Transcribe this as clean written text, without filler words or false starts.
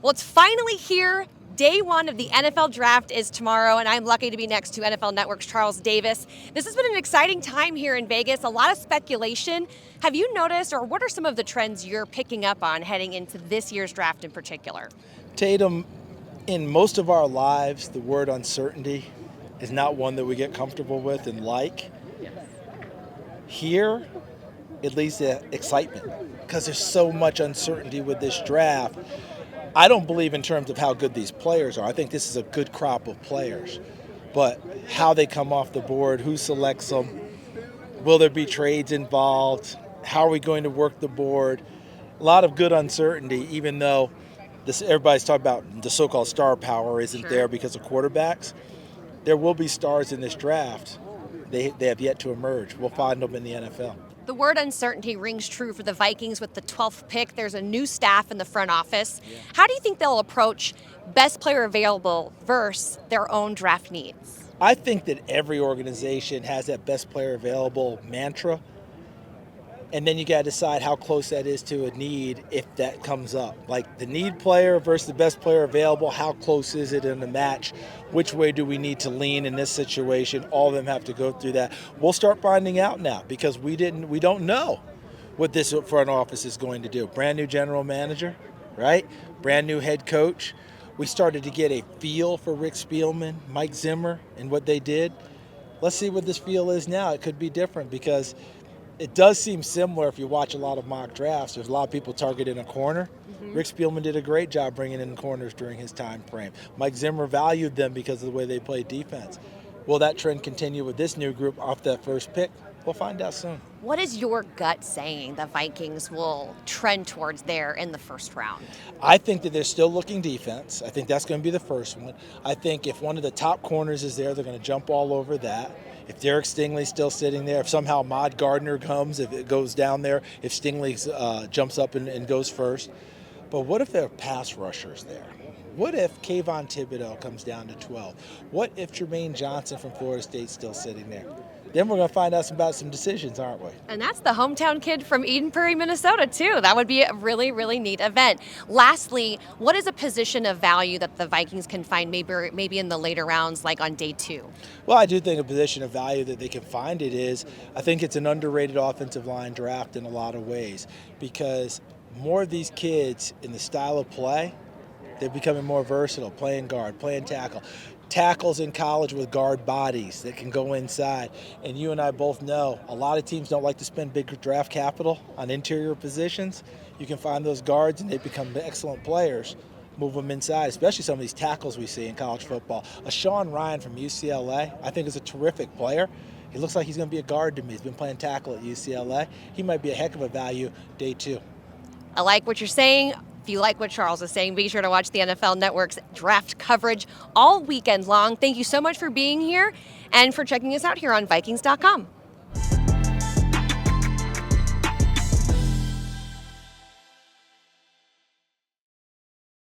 Well, it's finally here. Day one of the NFL Draft is tomorrow, and I'm lucky to be next to NFL Network's Charles Davis. This has been an exciting time here in Vegas, a lot of speculation. Have you noticed, or what are some of the trends you're picking up on heading into this year's draft in particular? Tatum, in most of our lives, the word uncertainty is not one that we get comfortable with and like. Here, it leads to excitement because there's so much uncertainty with this draft. I don't believe in terms of how good these players are. I think this is a good crop of players. But how they come off the board, who selects them, will there be trades involved, how are we going to work the board? A lot of good uncertainty, even though everybody's talking about the so-called star power isn't there because of quarterbacks. There will be stars in this draft. They have yet to emerge. We'll find them in the NFL. The word uncertainty rings true for the Vikings with the 12th pick. There's a new staff in the front office. How do you think they'll approach best player available versus their own draft needs? I think that every organization has that best player available mantra, and then you got to decide how close that is to a need if that comes up. Like the need player versus the best player available, how close is it in the match? Which way do we need to lean in this situation? All of them have to go through that. We'll start finding out now because we don't know what this front office is going to do. Brand new general manager, right? Brand new head coach. We started to get a feel for Rick Spielman, Mike Zimmer, and what they did. Let's see what this feel is now. It could be different because it does seem similar if you watch a lot of mock drafts. There's a lot of people targeting a corner. Rick Spielman did a great job bringing in corners during his time frame. Mike Zimmer valued them because of the way they played defense. Will that trend continue with this new group off that first pick? We'll find out soon. What is your gut saying the Vikings will trend towards there in the first round? I think that they're still looking defense. I think that's going to be the first one. I think if one of the top corners is there, they're going to jump all over that. If Derek Stingley's still sitting there, if somehow Ahmad Gardner comes, if it goes down there, if Stingley jumps up and goes first. But what if there are pass rushers there? What if Kayvon Thibodeau comes down to 12? What if Jermaine Johnson from Florida State's still sitting there? Then we're going to find out about some decisions, aren't we? And that's the hometown kid from Eden Prairie, Minnesota, too. That would be a really, really neat event. Lastly, what is a position of value that the Vikings can find maybe in the later rounds, like on day 2? Well, I do think a position of value that they can find it is, I think it's an underrated offensive line draft in a lot of ways because more of these kids in the style of play, they're becoming more versatile, playing guard, playing tackle. Tackles in college with guard bodies that can go inside. And you and I both know a lot of teams don't like to spend big draft capital on interior positions. You can find those guards and they become excellent players. Move them inside, especially some of these tackles we see in college football. A Sean Ryan from UCLA, I think is a terrific player. He looks like he's going to be a guard to me. He's been playing tackle at UCLA. He might be a heck of a value day 2. I like what you're saying. If you like what Charles is saying, be sure to watch the NFL Network's draft coverage all weekend long. Thank you so much for being here and for checking us out here on Vikings.com.